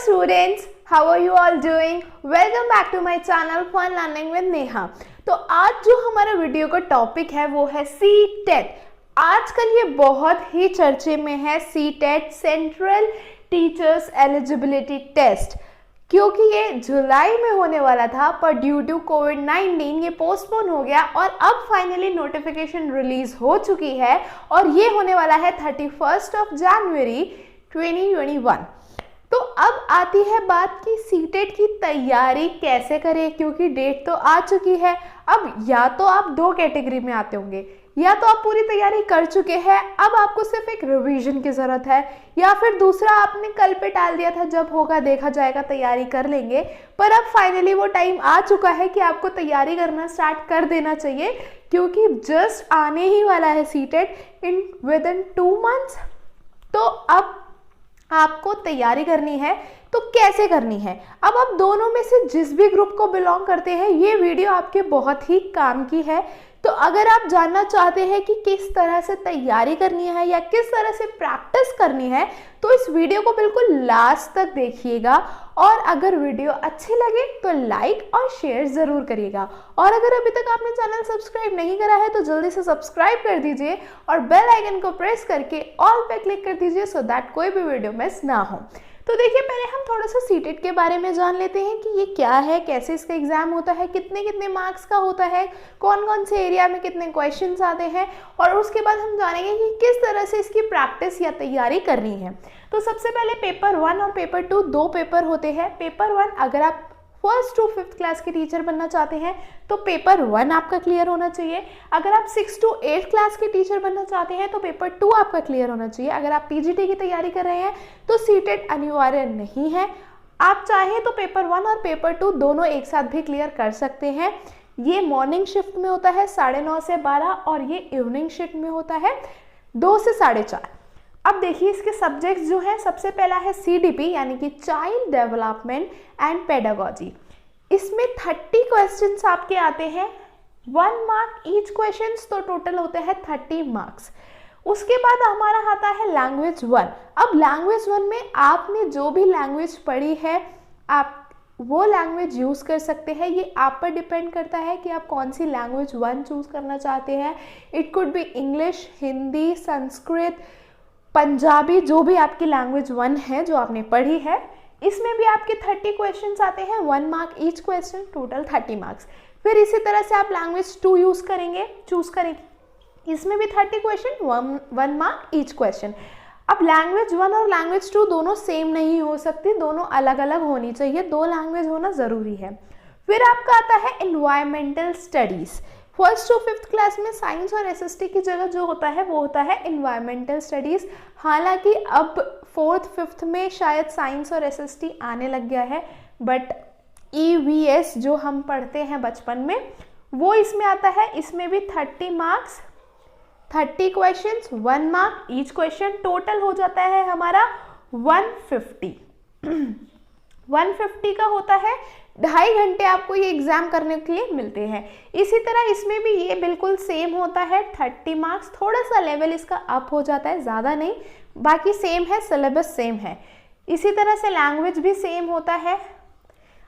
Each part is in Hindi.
students, how are you all doing? Welcome back to my channel Fun Learning with Neha। तो आज जो हमारा वीडियो का टॉपिक है वो है CTET। आजकल ये बहुत ही चर्चे में है CTET, Central Teachers Eligibility Test, क्योंकि ये जुलाई में होने वाला था पर ड्यू टू कोविड-19 ये पोस्टपोन हो गया और अब फाइनली नोटिफिकेशन रिलीज हो चुकी है और ये होने वाला है 31 जनवरी 2021। तो अब आती है बात कि सीटेट की तैयारी कैसे करें, क्योंकि डेट तो आ चुकी है। अब या तो आप दो कैटेगरी में आते होंगे, या तो आप पूरी तैयारी कर चुके हैं, अब आपको सिर्फ एक रिवीजन की ज़रूरत है, या फिर दूसरा आपने कल पे टाल दिया था, जब होगा देखा जाएगा, तैयारी कर लेंगे। पर अब फाइनली वो टाइम आ चुका है कि आपको तैयारी करना स्टार्ट कर देना चाहिए, क्योंकि जस्ट आने ही वाला है सीटेट विद इन 2 मंथ्स। तो अब आपको तैयारी करनी है, तो कैसे करनी है? अब आप दोनों में से जिस भी ग्रुप को बिलोंग करते हैं, ये वीडियो आपके बहुत ही काम की है। तो अगर आप जानना चाहते हैं कि किस तरह से तैयारी करनी है या किस तरह से प्रैक्टिस करनी है, तो इस वीडियो को बिल्कुल लास्ट तक देखिएगा। और अगर वीडियो अच्छी लगे तो लाइक और शेयर ज़रूर करिएगा। और अगर अभी तक आपने चैनल सब्सक्राइब नहीं करा है तो जल्दी से सब्सक्राइब कर दीजिए और बेल आइकन को प्रेस करके ऑल पे क्लिक कर दीजिए, सो दैट कोई भी वीडियो मिस ना हो। तो देखिए, पहले हम थोड़ा सा सीटेट के बारे में जान लेते हैं कि ये क्या है, कैसे इसका एग्जाम होता है, कितने कितने मार्क्स का होता है, कौन कौन से एरिया में कितने क्वेश्चंस आते हैं, और उसके बाद हम जानेंगे कि किस तरह से इसकी प्रैक्टिस या तैयारी करनी है। तो सबसे पहले पेपर 1 और पेपर 2 दो पेपर होते हैं। पेपर 1 अगर आप 1st to 5th क्लास के टीचर बनना चाहते हैं तो पेपर 1 आपका क्लियर होना चाहिए। अगर आप 6th to 8th क्लास के टीचर बनना चाहते हैं तो पेपर 2 आपका क्लियर होना चाहिए। अगर आप पीजीटी की तैयारी कर रहे हैं तो सीटेट अनिवार्य नहीं है, आप चाहें तो पेपर 1 और पेपर 2 दोनों एक साथ भी क्लियर कर सकते हैं। ये मॉर्निंग शिफ्ट में होता है 9:30 से 12 और ये इवनिंग शिफ्ट में होता है 2 से 4:30। अब देखिए, इसके सब्जेक्ट्स जो हैं, सबसे पहला है CDP यानी कि चाइल्ड डेवलपमेंट एंड पेडागोजी। इसमें 30 क्वेश्चंस आपके आते हैं, 1 मार्क ईच क्वेश्चंस, तो टोटल होते हैं 30 मार्क्स। उसके बाद हमारा आता है लैंग्वेज 1। अब लैंग्वेज 1 में आपने जो भी लैंग्वेज पढ़ी है आप वो लैंग्वेज यूज़ कर सकते हैं। ये आप पर डिपेंड करता है कि आप कौन सी लैंग्वेज 1 चूज़ करना चाहते हैं। It could be English, Hindi, Sanskrit, Punjabi, जो भी आपकी लैंग्वेज 1 है जो आपने पढ़ी है। इसमें भी आपके 30 क्वेश्चंस आते हैं, 1 mark each question, total 30 marks. फिर इसी तरह से आप लैंग्वेज 2 चूज़ करेंगे, इसमें भी 30 क्वेश्चन, 1 मार्क ईच क्वेश्चन। अब लैंग्वेज 1 और लैंग्वेज 2 दोनों सेम नहीं हो सकती, दोनों अलग अलग होनी चाहिए, 2 लैंग्वेज होना ज़रूरी है। फिर आपका आता है environmental studies. 1st to 5th class में साइंस और SST की जगह जो होता है वो होता है एनवायरमेंटल स्टडीज़। हालांकि अब 4th 5th में शायद साइंस और SST आने लग गया है, बट EVS जो हम पढ़ते हैं बचपन में वो इसमें आता है। इसमें भी 30 marks, 30 questions, 1 mark each question, total हो जाता है हमारा 150। 150 का होता है, 2.5 घंटे आपको ये एग्जाम करने के लिए मिलते हैं। इसी तरह इसमें भी ये बिल्कुल सेम होता है, 30 मार्क्स, थोड़ा सा लेवल इसका अप हो जाता है, ज़्यादा नहीं, बाकी सेम है, सिलेबस सेम है। इसी तरह से लैंग्वेज भी सेम होता है।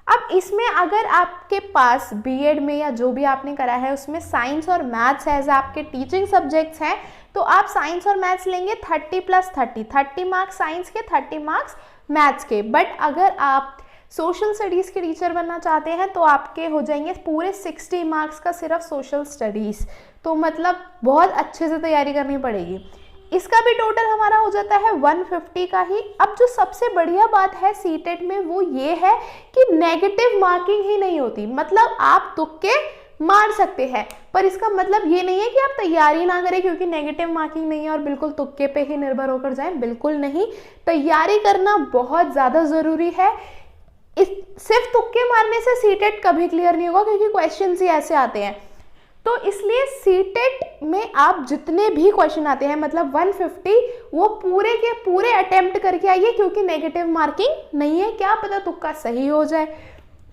अब इसमें अगर आपके पास BEd में या जो भी आपने करा है उसमें साइंस और मैथ्स एज आपके टीचिंग सब्जेक्ट्स हैं, तो आप साइंस और मैथ्स लेंगे 30 + 30 मार्क्स साइंस के, 30 मार्क्स मैथ्स के। बट अगर आप सोशल स्टडीज़ के टीचर बनना चाहते हैं तो आपके हो जाएंगे पूरे 60 मार्क्स का सिर्फ सोशल स्टडीज़। तो मतलब बहुत अच्छे से तैयारी करनी पड़ेगी। इसका भी टोटल हमारा हो जाता है 150 का ही। अब जो सबसे बढ़िया बात है सीटेट में वो ये है कि नेगेटिव मार्किंग ही नहीं होती, मतलब आप तुक्के मार सकते हैं, पर इसका मतलब ये नहीं है कि आप तैयारी ना करें क्योंकि नेगेटिव मार्किंग नहीं है और बिल्कुल तुक्के पे ही निर्भर होकर जाएं, बिल्कुल नहीं। तैयारी करना बहुत ज़्यादा ज़रूरी है। सिर्फ तुक्के मारने से सीटेट कभी क्लियर नहीं होगा, क्योंकि क्वेश्चंस ही ऐसे आते हैं। तो इसलिए सीटेट में आप जितने भी क्वेश्चन आते हैं, मतलब 150, वो पूरे के पूरे अटेम्प्ट करके आइए, क्योंकि नेगेटिव मार्किंग नहीं है, क्या पता तुक्का सही हो जाए।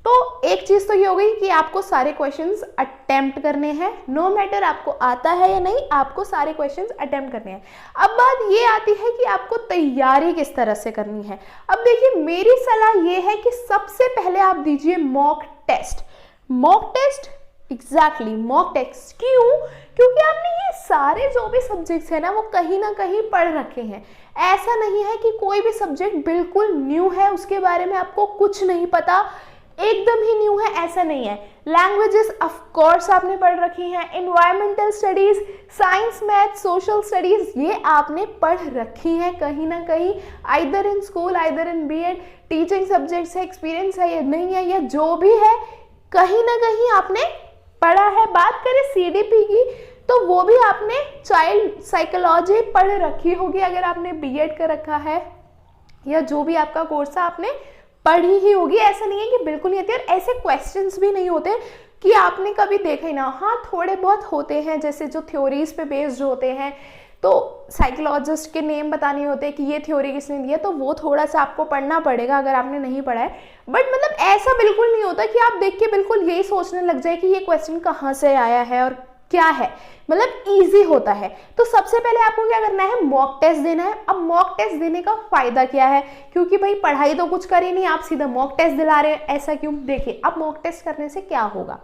तो एक चीज तो ये हो गई कि आपको सारे क्वेश्चंस अटेम्प्ट करने हैं, नो मैटर आपको आता है या नहीं, आपको सारे क्वेश्चंस अटेम्प्ट करने हैं। अब बात ये आती है कि आपको तैयारी किस तरह से करनी है। अब देखिए, मेरी सलाह ये है कि सबसे पहले आप दीजिए mock test. Mock test, exactly mock test. क्यों? क्योंकि आपने ये सारे जो भी सब्जेक्ट्स है ना वो कहीं ना कहीं पढ़ रखे हैं। ऐसा नहीं है कि कोई भी सब्जेक्ट बिल्कुल न्यू है, उसके बारे में आपको कुछ नहीं पता, एकदम ही न्यू है, ऐसा नहीं है। लैंग्वेजेस ऑफ कोर्स आपने पढ़ रखी हैं, environmental studies, science, math, social studies, ये आपने पढ़ रखी हैं कहीं ना कहीं, either in school either in BEd. Teaching subjects है, एक्सपीरियंस है या नहीं है, या जो भी है कहीं ना कहीं आपने पढ़ा है। बात करें सीडीपी की, तो वो भी आपने चाइल्ड साइकोलॉजी पढ़ रखी होगी अगर आपने बीएड कर रखा है, या जो भी आपका कोर्स है आपने पढ़ी ही होगी। ऐसा नहीं है कि बिल्कुल नहीं आती, और ऐसे क्वेश्चंस भी नहीं होते कि आपने कभी देखा ही ना। हाँ, थोड़े बहुत होते हैं, जैसे जो थ्योरीज पे बेस्ड होते हैं, तो साइकोलॉजिस्ट के नेम बताने होते हैं कि ये थ्योरी किसने दी है, तो वो थोड़ा सा आपको पढ़ना पड़ेगा अगर आपने नहीं पढ़ा है। बट मतलब ऐसा बिल्कुल नहीं होता कि आप देख के बिल्कुल यही सोचने लग जाए कि ये क्वेश्चन कहाँ से आया है और क्या है, मतलब इजी होता है। तो सबसे पहले आपको क्या करना है, मॉक टेस्ट देना है। अब मॉक टेस्ट देने का फायदा क्या है, क्योंकि भाई पढ़ाई तो कुछ करी नहीं, आप सीधा मॉक टेस्ट दिला रहे हैं, ऐसा क्यों? देखिए, अब मॉक टेस्ट करने से क्या होगा,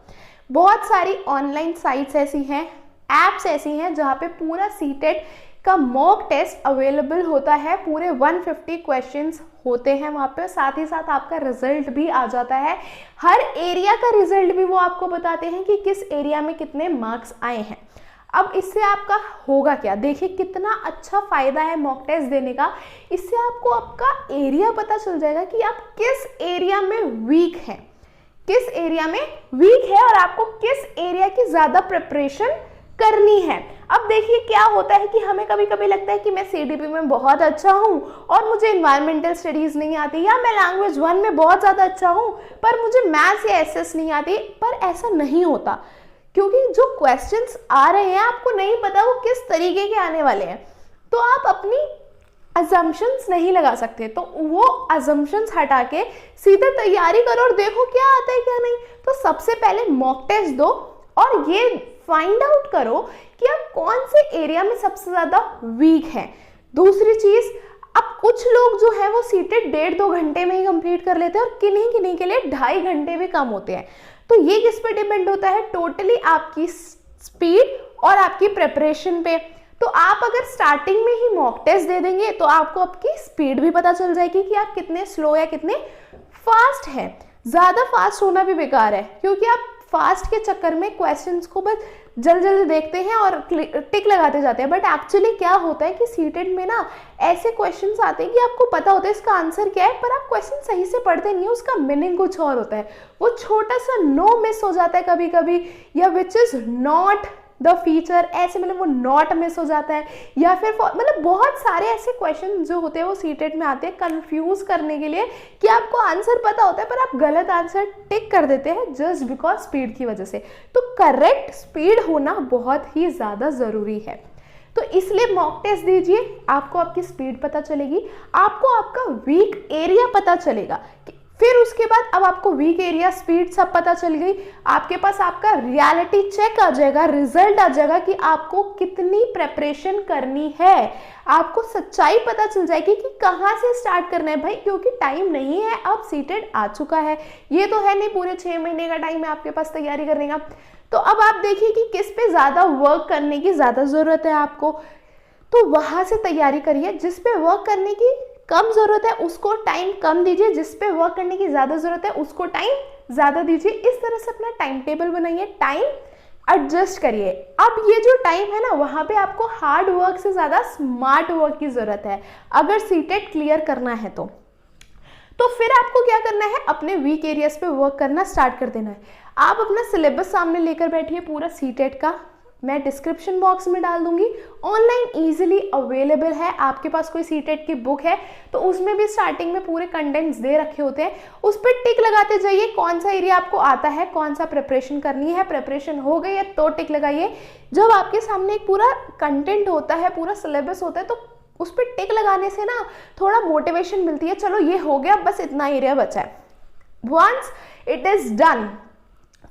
बहुत सारी ऑनलाइन साइट्स ऐसी हैं, एप्स ऐसी हैं जहाँ पे पूरा सीटेट का मॉक टेस्ट अवेलेबल होता है। पूरे 150 क्वेश्चंस होते हैं वहाँ पे, साथ ही साथ आपका रिजल्ट भी आ जाता है। हर एरिया का रिजल्ट भी वो आपको बताते हैं कि किस एरिया में कितने मार्क्स आए हैं। अब इससे आपका होगा क्या, देखिए कितना अच्छा फायदा है मॉक टेस्ट देने का। इससे आपको आपका एरिया पता चल जाएगा कि आप किस एरिया में वीक हैं, किस एरिया में वीक है, और आपको किस एरिया की ज्यादा प्रिपरेशन करनी है। अब देखिए क्या होता है कि हमें कभी कभी लगता है कि मैं सीडीपी में बहुत अच्छा हूं और मुझे एनवायरमेंटल स्टडीज नहीं आती, या मैं लैंग्वेज 1 में बहुत ज्यादा अच्छा हूं पर मुझे मैथ्स या एसएस नहीं आती। पर ऐसा नहीं होता, क्योंकि जो क्वेश्चंस आ रहे हैं आपको नहीं पता वो किस तरीके के आने वाले हैं, तो आप अपनी अजम्पशंस नहीं लगा सकते। तो वो अजम्पशंस हटा के सीधे तैयारी करो और देखो क्या आता है क्या नहीं। तो सबसे पहले मॉक टेस्ट दो और ये फाइंड आउट करो कि आप कौन से एरिया में सबसे ज्यादा वीक हैं। दूसरी चीज, अब कुछ लोग जो है वो सीटेट 1.5-2 घंटे में ही कंप्लीट कर लेते हैं, और किन्हीं किन्हीं के लिए 2.5 घंटे भी कम होते हैं। तो ये किस पे डिपेंड होता है, टोटली आपकी स्पीड और आपकी प्रिपरेशन पे। तो आप अगर स्टार्टिंग में ही मॉक टेस्ट दे देंगे तो आपको आपकी स्पीड भी पता चल जाएगी कि आप कितने स्लो या कितने फास्ट हैं। ज्यादा फास्ट होना भी बेकार है, क्योंकि आप फास्ट के चक्कर में क्वेश्चंस को बस जल्दी जल्दी देखते हैं और टिक लगाते जाते हैं। बट एक्चुअली क्या होता है कि सीटेट में ना ऐसे क्वेश्चंस आते हैं कि आपको पता होता है इसका आंसर क्या है, पर आप क्वेश्चन सही से पढ़ते नहीं हो, उसका मीनिंग कुछ और होता है। वो छोटा सा नो मिस हो जाता है कभी कभी, या which is not the feature, ऐसे मतलब वो नॉट मिस हो जाता है, या फिर मतलब बहुत सारे ऐसे क्वेश्चन जो होते हैं वो सीटेट में आते हैं कंफ्यूज करने के लिए, कि आपको आंसर पता होता है पर आप गलत आंसर टिक कर देते हैं जस्ट बिकॉज स्पीड की वजह से। तो करेक्ट स्पीड होना बहुत ही ज्यादा जरूरी है। तो इसलिए मॉक टेस्ट दीजिए, आपको आपकी स्पीड पता चलेगी, आपको आपका वीक एरिया पता चलेगा। फिर उसके बाद अब आपको वीक एरिया, स्पीड सब पता चल गई, आपके पास आपका रियलिटी चेक आ जाएगा, रिजल्ट आ जाएगा कि आपको कितनी प्रिपरेशन करनी है। आपको सच्चाई पता चल जाएगी कि कहाँ से स्टार्ट करना है भाई, क्योंकि टाइम नहीं है, अब सीटेट आ चुका है। ये तो है नहीं पूरे 6 महीने का टाइम है आपके पास तैयारी करने का। तो अब आप देखिए कि किस पे ज्यादा वर्क करने की ज्यादा जरूरत है आपको, तो वहां से तैयारी करिए। जिस पे वर्क करने की कम जरूरत है उसको टाइम कम दीजिए, जिस पे वर्क करने की ज्यादा जरूरत है उसको टाइम ज्यादा दीजिए। इस तरह से अपना टाइम टेबल बनाइए, टाइम एडजस्ट करिए। अब ये जो टाइम है ना, वहां पे आपको हार्ड वर्क से ज्यादा स्मार्ट वर्क की जरूरत है अगर सीटेट क्लियर करना है तो फिर आपको क्या करना है, अपने वीक एरियाज पे वर्क करना स्टार्ट कर देना है। आप अपना सिलेबस सामने लेकर बैठिए पूरा सीटेट का, मैं डिस्क्रिप्शन बॉक्स में डाल दूंगी, ऑनलाइन इजीली अवेलेबल है। आपके पास कोई सीटेट की बुक है तो उसमें भी स्टार्टिंग में पूरे कंटेंट्स दे रखे होते हैं, उस पर टिक लगाते जाइए कौन सा एरिया आपको आता है, कौन सा प्रिपरेशन करनी है। प्रिपरेशन हो गई है तो टिक लगाइए। जब आपके सामने एक पूरा कंटेंट होता है, पूरा सिलेबस होता है, तो उस पर टिक लगाने से ना थोड़ा मोटिवेशन मिलती है, चलो ये हो गया, बस इतना एरिया बचा है। वंस इट इज डन,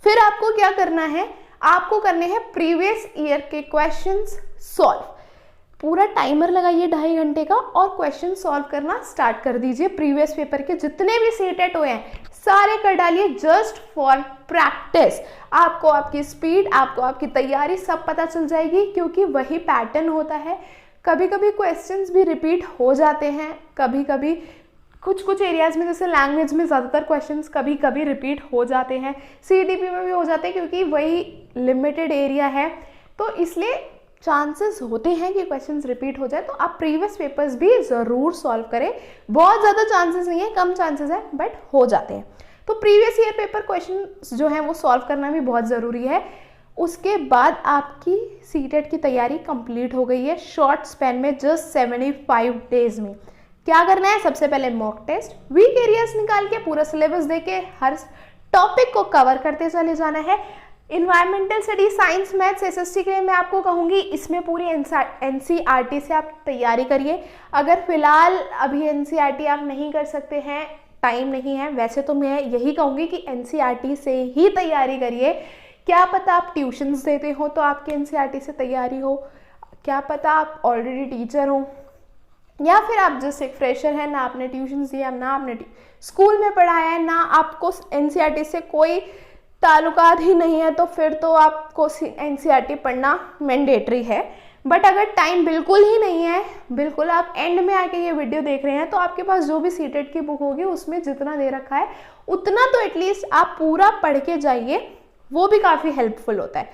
फिर आपको क्या करना है, आपको करने हैं प्रीवियस ईयर के क्वेश्चंस सॉल्व। पूरा टाइमर लगाइए 2.5 घंटे का और क्वेश्चन सॉल्व करना स्टार्ट कर दीजिए। प्रीवियस पेपर के जितने भी सीटेट हुए हैं सारे कर डालिए, जस्ट फॉर प्रैक्टिस। आपको आपकी स्पीड, आपको आपकी तैयारी सब पता चल जाएगी, क्योंकि वही पैटर्न होता है। कभी कभी क्वेश्चंस भी रिपीट हो जाते हैं, कभी कभी कुछ एरियाज में, जैसे लैंग्वेज में ज़्यादातर क्वेश्चंस कभी कभी रिपीट हो जाते हैं, सीडीपी में भी हो जाते हैं, क्योंकि वही लिमिटेड एरिया है, तो इसलिए चांसेस होते हैं कि क्वेश्चंस रिपीट हो जाए। तो आप प्रीवियस पेपर्स भी ज़रूर सॉल्व करें। बहुत ज़्यादा चांसेस नहीं है, कम चांसेस है, बट हो जाते हैं। तो प्रीवियस ईयर पेपर क्वेश्चन जो हैं वो सॉल्व करना भी बहुत ज़रूरी है। उसके बाद आपकी सीटेट की तैयारी कंप्लीट हो गई है शॉर्ट स्पैन में, जस्ट 75 डेज में। क्या करना है, सबसे पहले मॉक टेस्ट, वीक एरियाज निकाल के पूरा सिलेबस देके हर टॉपिक को कवर करते चले जाना है। Environmental study, science, maths, SST के लिए मैं आपको कहूँगी इसमें पूरी एनसीईआरटी से आप तैयारी करिए। अगर फिलहाल अभी एनसीईआरटी आप नहीं कर सकते हैं, टाइम नहीं है, वैसे तो मैं यही कहूँगी कि एनसीईआरटी से ही तैयारी करिए। क्या पता आप ट्यूशन्स देते हो तो आपकी एनसीईआरटी से तैयारी हो, क्या पता आप ऑलरेडी टीचर हो, या फिर आप जैसे एक फ्रेशर है, ना आपने ट्यूशन दिया, ना आपने स्कूल में पढ़ाया है, ना आपको एनसीईआरटी से कोई ताल्लुकात ही नहीं है, तो फिर तो आपको एनसीईआरटी पढ़ना मैंडेटरी है। बट अगर टाइम बिल्कुल ही नहीं है, बिल्कुल आप एंड में आके ये वीडियो देख रहे हैं, तो आपके पास जो भी सीटेट की बुक होगी उसमें जितना दे रखा है उतना तो एटलीस्ट आप पूरा पढ़ के जाइए, वो भी काफ़ी हेल्पफुल होता है।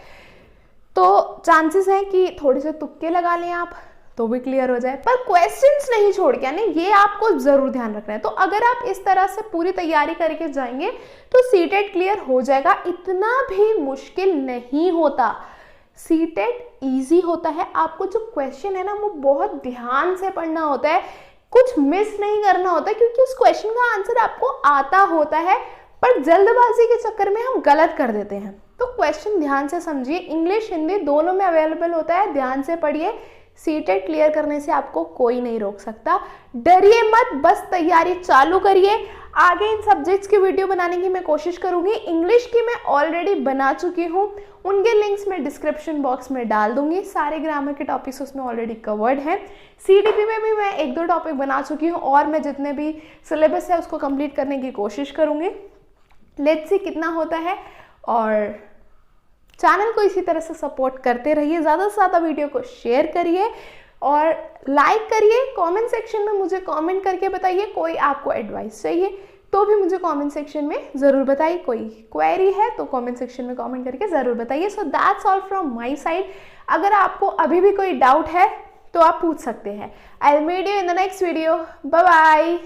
तो चांसेस हैं कि थोड़े से तुक्के लगा लें आप तो भी क्लियर हो जाए, पर क्वेश्चंस नहीं छोड़ के आने, ये आपको जरूर ध्यान रखना है। तो अगर आप इस तरह से पूरी तैयारी करके जाएंगे तो सीटेट क्लियर हो जाएगा। इतना भी मुश्किल नहीं होता, सीटेट इजी होता है। आपको जो क्वेश्चन है ना वो बहुत ध्यान से पढ़ना होता है, कुछ मिस नहीं करना होता है, क्योंकि उस क्वेश्चन का आंसर आपको आता होता है, पर जल्दबाजी के चक्कर में हम गलत कर देते हैं। तो क्वेश्चन ध्यान से समझिए, इंग्लिश हिंदी दोनों में अवेलेबल होता है, ध्यान से पढ़िए। सीटेट क्लियर करने से आपको कोई नहीं रोक सकता। डरिए मत, बस तैयारी चालू करिए। आगे इन सब्जेक्ट्स की वीडियो बनाने की मैं कोशिश करूंगी। इंग्लिश की मैं ऑलरेडी बना चुकी हूँ, उनके लिंक्स मैं डिस्क्रिप्शन बॉक्स में डाल दूंगी। सारे ग्रामर के टॉपिक्स उसमें ऑलरेडी कवर्ड हैं। सीडीपी में भी मैं 1-2 टॉपिक बना चुकी हूँ, और मैं जितने भी सिलेबस है उसको कंप्लीट करने की कोशिश करूँगी। लेट्स सी कितना होता है, और चैनल को इसी तरह से सपोर्ट करते रहिए। ज़्यादा से ज़्यादा वीडियो को शेयर करिए और लाइक करिए। कमेंट सेक्शन में मुझे कमेंट करके बताइए, कोई आपको एडवाइस चाहिए तो भी मुझे कमेंट सेक्शन में ज़रूर बताइए। कोई क्वेरी है तो कमेंट सेक्शन में कमेंट करके ज़रूर बताइए। So that's all from my side. अगर आपको अभी भी कोई डाउट है तो आप पूछ सकते हैं। I will meet you in the next video. Bye bye.